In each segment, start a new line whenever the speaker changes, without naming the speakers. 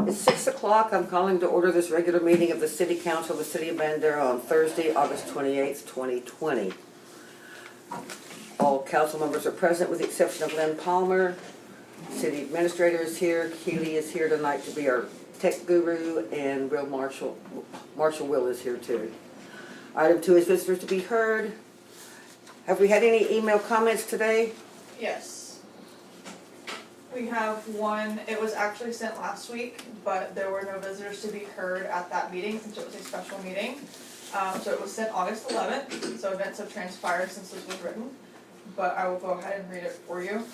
It's 6 o'clock. I'm calling to order this regular meeting of the City Council of the City of Bandera on Thursday, August 28th, 2020. All council members are present with the exception of Lynn Palmer. City Administrator is here. Keely is here tonight to be our tech guru, and Real Marshall Will is here too. Item 2 is visitors to be heard. Have we had any email comments today?
Yes. We have one. It was actually sent last week, but there were no visitors to be heard at that meeting since it was a special meeting. So it was sent August 11th, so events have transpired since this was written, but I will go ahead and read it for you.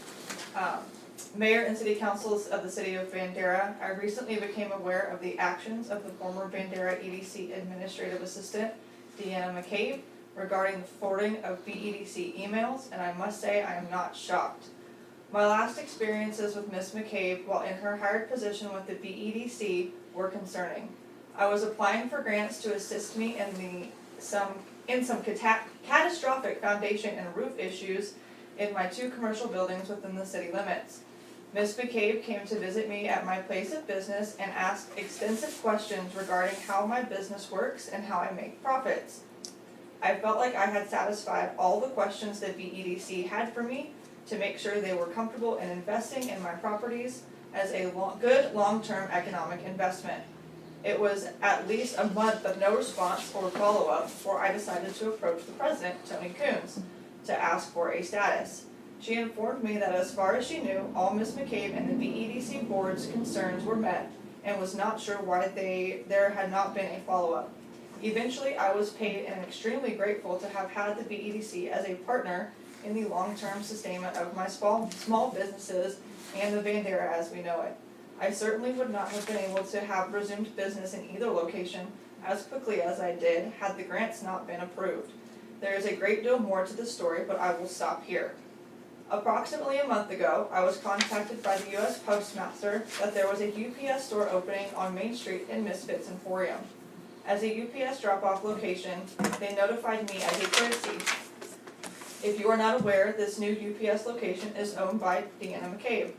Mayor and City Councils of the City of Bandera, I recently became aware of the actions of the former Bandera EDC Administrative Assistant, Deanna McCabe, regarding the forwarding of BEDC emails, and I must say I am not shocked. My last experiences with Ms. McCabe while in her hired position with the BEDC were concerning. I was applying for grants to assist me in some catastrophic foundation and roof issues in my 2 commercial buildings within the city limits. Ms. McCabe came to visit me at my place of business and asked extensive questions regarding how my business works and how I make profits. I felt like I had satisfied all the questions that BEDC had for me to make sure they were comfortable in investing in my properties as a good long-term economic investment. It was at least a month of no response or follow-up before I decided to approach the president, Tony Coons, to ask for a status. She informed me that as far as she knew, all Ms. McCabe and the BEDC board's concerns were met and was not sure why there had not been a follow-up. Eventually, I was paid and extremely grateful to have had the BEDC as a partner in the long-term sustainment of my small businesses and the Bandera as we know it. I certainly would not have been able to have resumed business in either location as quickly as I did had the grants not been approved. There is a great deal more to the story, but I will stop here. Approximately a month ago, I was contacted by the U.S. Postmaster that there was a UPS store opening on Main Street in Misfits Emporium. As a UPS drop-off location, they notified me as a courtesy. If you are not aware, this new UPS location is owned by Deanna McCabe.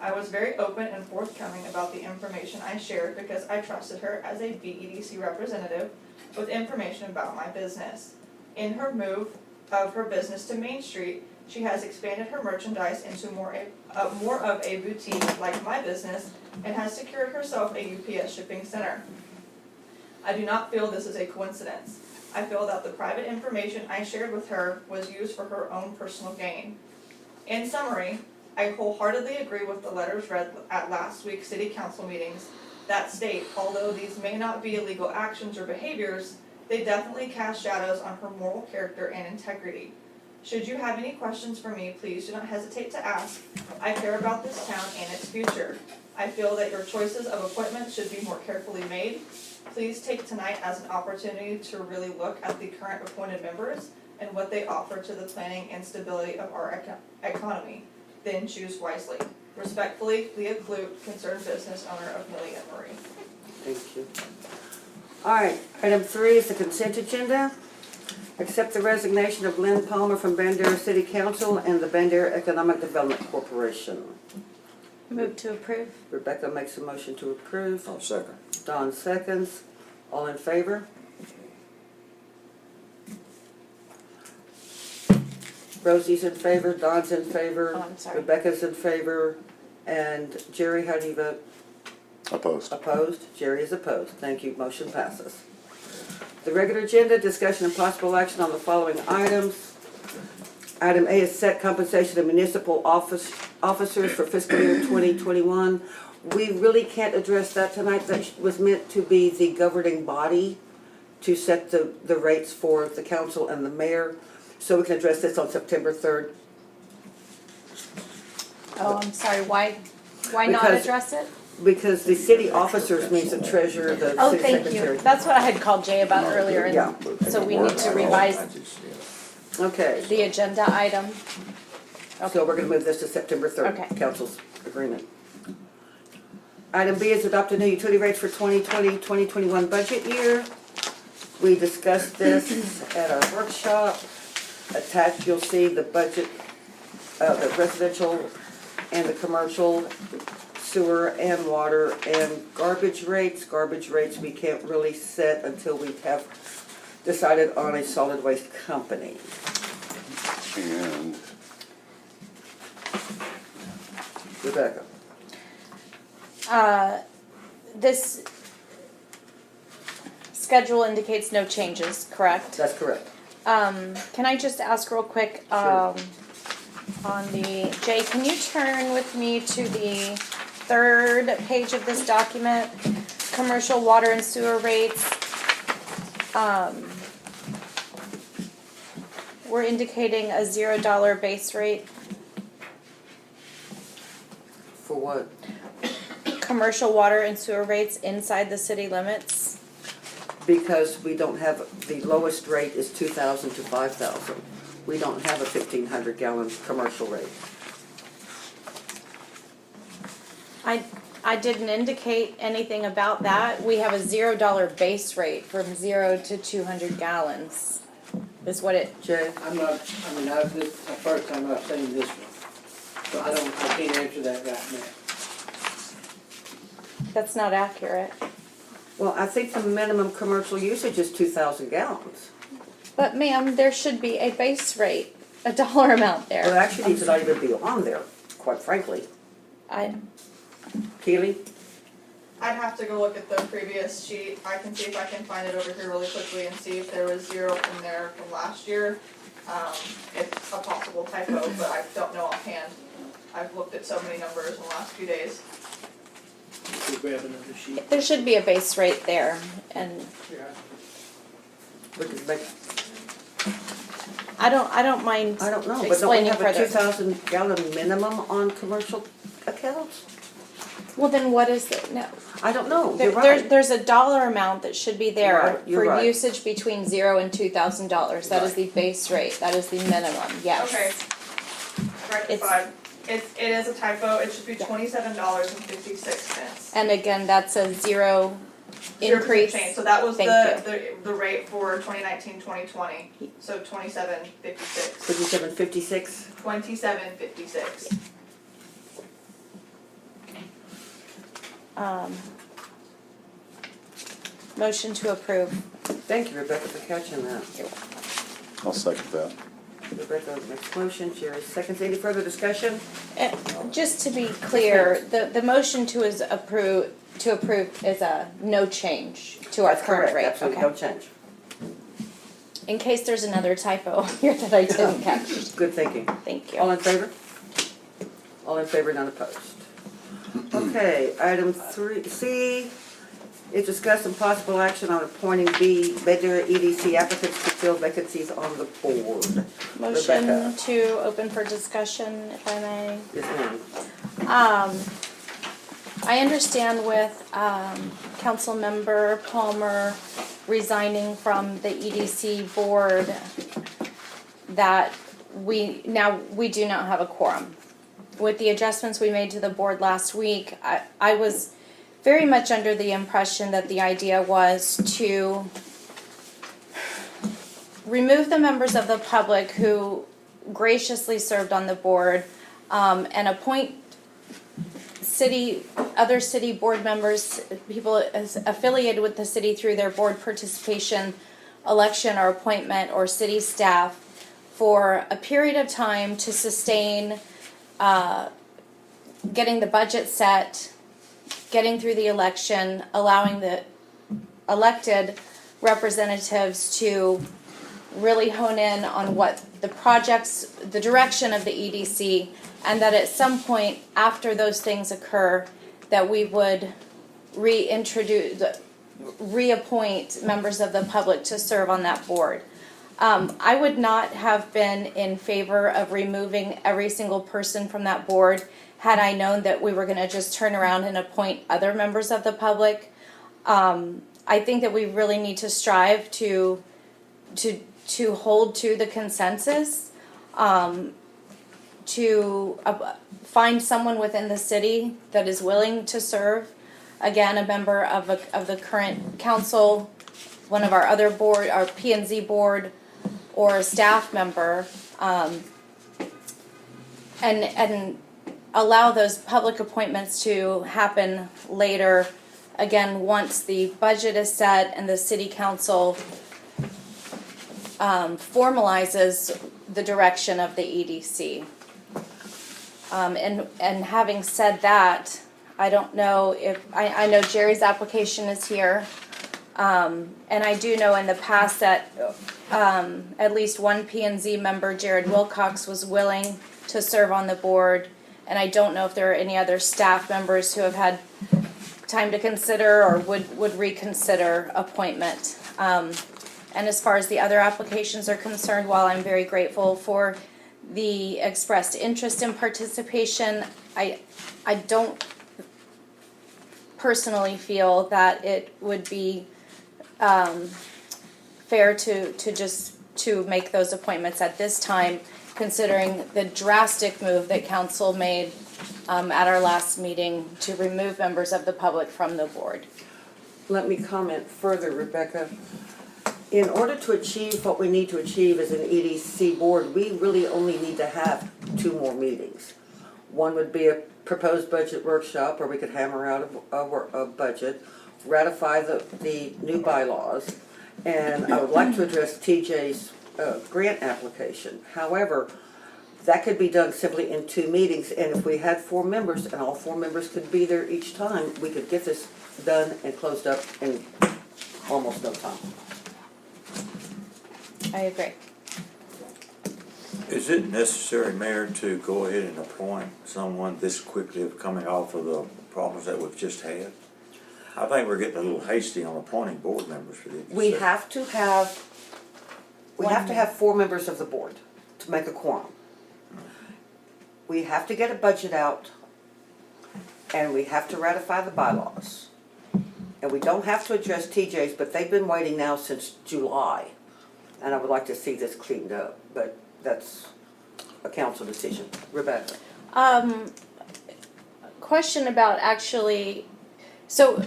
I was very open and forthcoming about the information I shared because I trusted her as a BEDC representative with information about my business. In her move of her business to Main Street, she has expanded her merchandise into more of a boutique like my business and has secured herself a UPS shipping center. I do not feel this is a coincidence. I feel that the private information I shared with her was used for her own personal gain. In summary, I wholeheartedly agree with the letters read at last week's City Council meetings that state, although these may not be illegal actions or behaviors, they definitely cast shadows on her moral character and integrity. Should you have any questions for me, please do not hesitate to ask. I care about this town and its future. I feel that your choices of appointments should be more carefully made. Please take tonight as an opportunity to really look at the current appointed members and what they offer to the planning and stability of our economy. Then choose wisely. Respectfully, Leah Clute, concerned business owner of Millie and Marie.
Thank you. All right, item 3 is the consent agenda. Accept the resignation of Lynn Palmer from Bandera City Council and the Bandera Economic Development Corporation.
Move to approve.
Rebecca makes a motion to approve.
I'll second.
Don seconds. All in favor? Rosie's in favor, Don's in favor.
Oh, I'm sorry.
Rebecca's in favor, and Jerry, how do you vote?
Opposed.
Opposed? Jerry is opposed. Thank you. Motion passes. The regular agenda, discussion and possible action on the following items. Item A is set compensation of municipal officers for fiscal year 2021. We really can't address that tonight. That was meant to be the governing body to set the rates for the council and the mayor. So we can address this on September 3rd.
Oh, I'm sorry, why not
Because-
address it?
Because the city officers means the treasurer, the
Oh,
city
thank
secretary.
you. That's what I had called Jay about earlier,
Yeah.
and so we need to revise
Okay,
the agenda item.
so we're gonna move this to September 3rd,
Okay.
council's agreement. Item B is adopt a new utility rates for 2020-2021 budget year. We discussed this at our workshop. Attached, you'll see the budget, the residential and the commercial sewer and water, and garbage rates. Garbage rates we can't really set until we have decided on a solid waste company.
And
Rebecca?
This schedule indicates no changes, correct?
That's correct.
Can I just ask real quick,
Sure.
on the, Jay, can you turn with me to the third page of this document? Commercial water and sewer rates. We're indicating a $0 base rate.
For what?
Commercial water and sewer rates inside the city limits.
Because we don't have, the lowest rate is 2,000 to 5,000. We don't have a 1,500 gallon commercial rate.
I didn't indicate anything about that. We have a $0 base rate from 0 to 200 gallons. Is what it,
Jay?
I'm not, I mean, this is the first time I've seen this one. So I can't answer that right now.
that's not accurate.
Well, I think the minimum commercial usage is 2,000 gallons.
But ma'am, there should be a base rate, a dollar amount there.
Well, it actually needs to not even be on there, quite frankly.
I,
Keely?
I'd have to go look at the previous sheet. I can see if I can find it over here really quickly and see if there was 0 in there from last year. It's a possible typo, but I don't know offhand. I've looked at so many numbers in the last few days.
We'll grab another sheet.
there should be a base rate there, and
We could make,
I don't mind
I don't know, but don't we
explaining
have a
further.
2,000 gallon minimum on commercial accounts?
Well, then what is it? No.
I don't know,
There,
you're right.
there's a dollar amount that should be there
Right, you're
for
right.
usage between $0 and $2,000. That is
Right.
the base rate. That is the minimum. Yes.
Okay.
It's-
Rectified. It is a typo. It should be
Yeah.
$27.56.
And again, that's a 0
0%
increase.
change. So that was
Thank
the rate for 2019-2020. So 27.56.
57.56?
27.56.
Motion to approve.
Thank you, Rebecca, for catching that.
I'll second that.
Rebecca makes motion, Jerry seconds. Any further discussion?
Just to be clear, the motion to approve is a no change to our
That's
current
correct,
rate.
absolutely,
Okay.
no change.
In case there's another typo here that I didn't catch.
Good thinking.
Thank
All
you.
in favor? All in favor, none opposed. Okay, item 3C is discuss some possible action on appointing Bandera EDC applicants to fill vacancies on the board.
Motion
Rebecca.
to open for discussion, if I may.
Yes, ma'am.
I understand with Councilmember Palmer resigning from the EDC board that we do not have a quorum. With the adjustments we made to the board last week, I was very much under the impression that the idea was to remove the members of the public who graciously served on the board and appoint other city board members, people affiliated with the city through their board participation, election or appointment, or city staff for a period of time to sustain getting the budget set, getting through the election, allowing the elected representatives to really hone in on what the projects, the direction of the EDC, and that at some point after those things occur, that we would reappoint members of the public to serve on that board. I would not have been in favor of removing every single person from that board had I known that we were going to just turn around and appoint other members of the public. I think that we really need to strive to hold to the consensus, to find someone within the city that is willing to serve. Again, a member of the current council, one of our other board, our P&Z board, or a staff member, and allow those public appointments to happen later, again, once the budget is set and the city council formalizes the direction of the EDC. And having said that, I don't know if, I know Jerry's application is here. And I do know in the past that at least one P&Z member, Jared Wilcox, was willing to serve on the board. And I don't know if there are any other staff members who have had time to consider or would reconsider appointment. And as far as the other applications are concerned, while I'm very grateful for the expressed interest in participation, I don't personally feel that it would be fair to make those appointments at this time, considering the drastic move that council made at our last meeting to remove members of the public from the board.
Let me comment further, Rebecca. In order to achieve what we need to achieve as an EDC board, we really only need to have 2 more meetings. One would be a proposed budget workshop where we could hammer out a budget, ratify the new bylaws, and I would like to address TJ's grant application. However, that could be done simply in 2 meetings, and if we had 4 members and all 4 members could be there each time, we could get this done and closed up in almost no time.
I agree.
Is it necessary, Mayor, to go ahead and appoint someone this quickly coming off of the problems that we've just had? I think we're getting a little hasty on appointing board members for this.
We have to have 4 members of the board to make a quorum. We have to get a budget out, and we have to ratify the bylaws. And we don't have to address TJ's, but they've been waiting now since July. And I would like to see this cleaned up, but that's a council decision. Rebecca?
Question about actually, so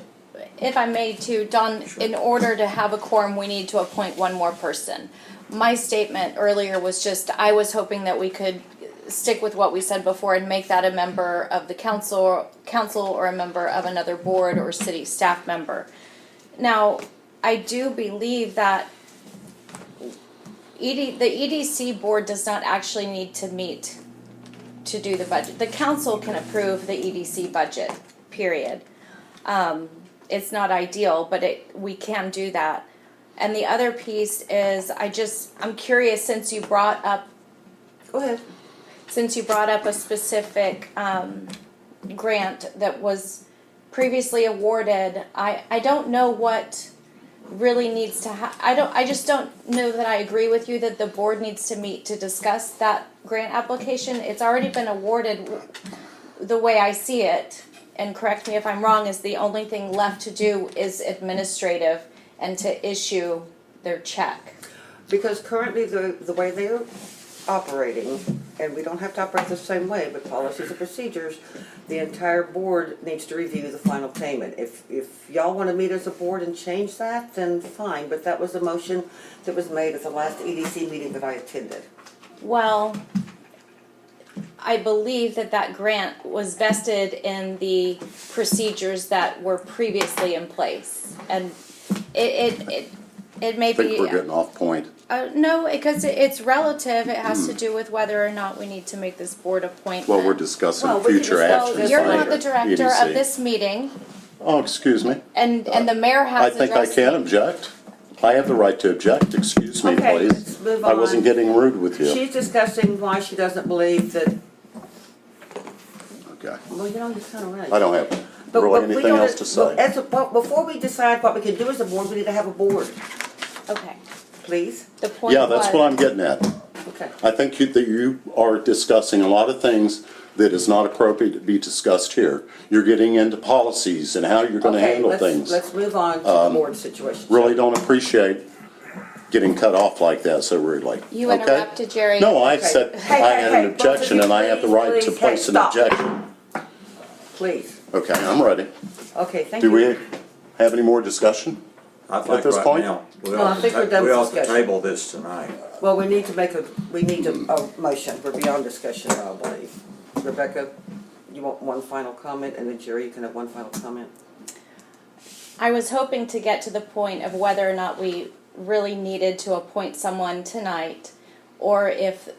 if I may too, Don, in order to have a quorum, we need to appoint 1 more person. My statement earlier was just, I was hoping that we could stick with what we said before and make that a member of the council or a member of another board or city staff member. Now, I do believe that the EDC board does not actually need to meet to do the budget. The council can approve the EDC budget, period. It's not ideal, but we can do that. And the other piece is, I'm curious, since you brought up
Go ahead.
A specific grant that was previously awarded, I don't know what really needs to I just don't know that I agree with you that the board needs to meet to discuss that grant application. It's already been awarded. The way I see it, and correct me if I'm wrong, is the only thing left to do is administrative and to issue their check.
Because currently the way they're operating, and we don't have to operate the same way, but policies and procedures, the entire board needs to review the final payment. If y'all want to meet as a board and change that, then fine, but that was a motion that was made at the last EDC meeting that I attended.
Well, I believe that grant was vested in the procedures that were previously in place, and it may
I think
be.
we're getting off point.
No, because it's relative. It has to do with whether or not we need to make this board appointment.
Well, we're discussing
Well, we can
future
discuss
actions.
this
You're
later.
not the director
EDC.
of this meeting,
Oh, excuse me.
and the mayor
I
has
think I
addressed.
can object. I have the right to object. Excuse me,
Okay,
please.
let's move
I wasn't
on.
getting rude with you.
She's discussing why she doesn't believe that,
Okay.
well, you know, you're kind of right.
I don't have
But
really
we
anything
don't-
else to say.
but before we decide what we can do as a board, we need to have a board,
Okay,
please.
the point
Yeah, that's
was-
what I'm getting at.
Okay.
I think that you are discussing a lot of things that is not appropriate to be discussed here. You're getting into policies and how you're gonna
Okay,
handle
let's-
things.
Let's move on to the board situation.
Really don't appreciate getting cut off like that so rudely.
You
okay?
interrupted Jerry.
No, I
Okay.
said
Hey,
I
hey,
had
hey,
an
both of
objection
you,
and I have the right to
please,
place an
hey, stop.
objection.
Please.
Okay, I'm ready.
Okay, thank
Do
you.
we have any more discussion?
I think
this
right
point?
now, we
No, I
ought to
think we're done
we
with
ought to
discussion.
table this tonight.
Well, we need a motion. We're beyond discussion, I believe. Rebecca? you want one final comment, and then Jerry, you can have one final comment?
I was hoping to get to the point of whether or not we really needed to appoint someone tonight, or if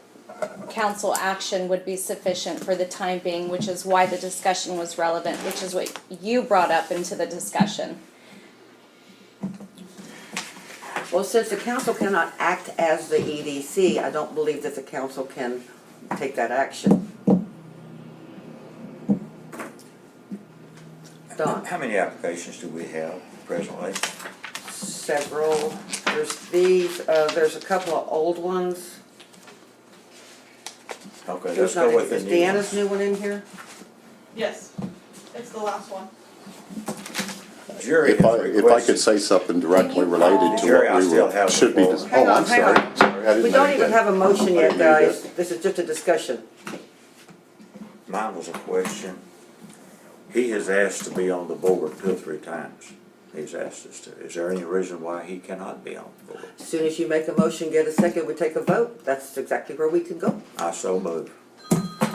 council action would be sufficient for the time being, which is why the discussion was relevant, which is what you brought up into the discussion.
Well, since the council cannot act as the EDC, I don't believe that the council can take that action. Don?
How many applications do we have presently?
Several. There's these, there's a couple of old ones.
Okay, let's
There's not,
go with the
is
new
Deanna's
ones.
new one in here?
Yes, it's the last one.
Jerry
If
has
I could
requested,
say something directly related to
Jerry, I
what we
still have the
should be.
floor.
Hang
Oh,
on,
I'm
hang
sorry.
on.
Sorry, I didn't
We
know
don't
you
even
did.
have a motion
I
yet,
didn't know you
guys.
did.
This is just a discussion.
mine was a question. He has asked to be on the board 2 or 3 times. He's asked us to. Is there any reason why he cannot be on the board?
As soon as you make a motion, get a second, we take a vote. That's exactly where we can go.
I so move.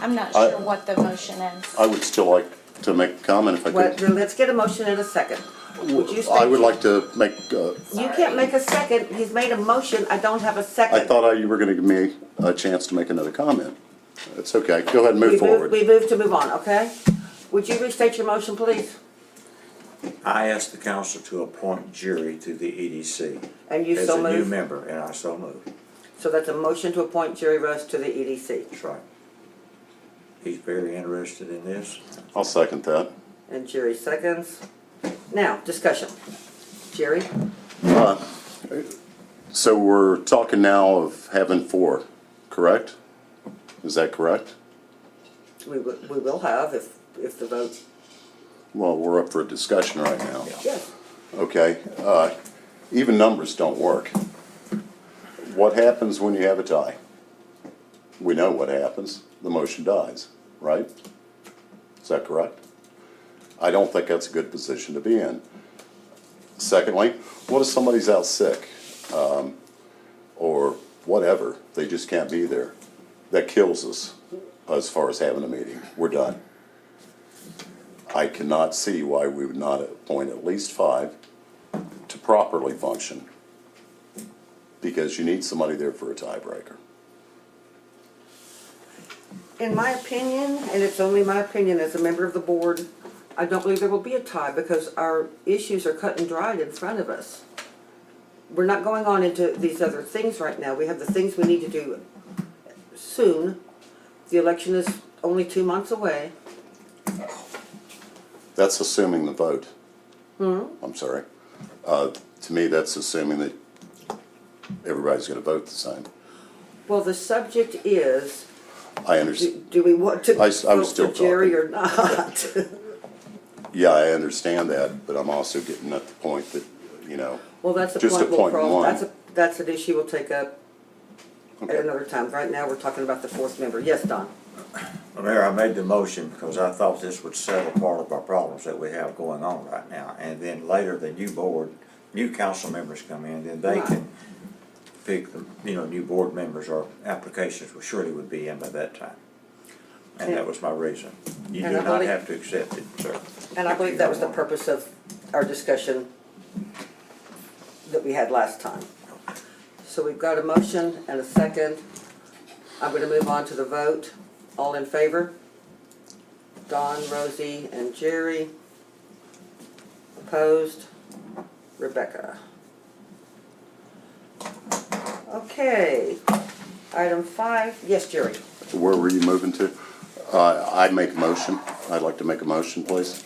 I'm not
I-
sure what the motion is.
I would still like to make a comment if I
Well,
could.
then let's get a motion in a second. Would you
I would
state-
like to make,
You can't make a second. He's made a motion. I don't have a
I
second.
thought you were gonna give me a chance to make another comment. It's okay, go ahead and move forward.
We move to move on, okay? Would you restate your motion, please?
I asked the council to appoint Jerry to the EDC
And you
as
so
a new
move?
member, and I so move.
So that's a motion to appoint Jerry Russ to the EDC.
That's right. He's very interested in this.
I'll second that.
And Jerry seconds. Now, discussion. Jerry?
So we're talking now of having 4, correct? Is that correct?
We will have if the vote,
Well, we're up for a discussion right now.
yes.
Okay, even numbers don't work. What happens when you have a tie? We know what happens. The motion dies, right? Is that correct? I don't think that's a good position to be in. Secondly, what if somebody's out sick, or whatever, they just can't be there? That kills us as far as having a meeting. We're done. I cannot see why we would not appoint at least 5 to properly function, because you need somebody there for a tiebreaker.
In my opinion, and it's only my opinion as a member of the board, I don't believe there will be a tie because our issues are cut and dried in front of us. We're not going on into these other things right now. We have the things we need to do soon. The election is only 2 months away.
That's assuming the vote. I'm sorry. To me, that's assuming that everybody's gonna vote the same.
Well, the subject is,
I understand,
do we want to
I was
vote
still
for Jerry
talking.
or not?
yeah, I understand that, but I'm also getting at the point that, you know,
Well, that's a
Just
point we'll
appoint one.
that's an issue we'll take up at
okay.
another time. Right now, we're talking about the 4th member. Yes, Don?
Well, Mayor, I made the motion because I thought this would settle part of our problems that we have going on right now. And then later, the new board, new council members come in, then they
Right.
can pick the, new board members or applications will surely would be in by that time. And that was my reason. You
And
do
I
not
believe-
have to accept it, sir.
And I
if
believe
you
that
don't
was the
want it.
purpose of our discussion that we had last time. So we've got a motion and a second. I'm gonna move on to the vote. All in favor? Don, Rosie, and Jerry. Opposed? Rebecca. Okay, item 5, yes, Jerry.
Where were you moving to? I make a motion. I'd like to make a motion, please.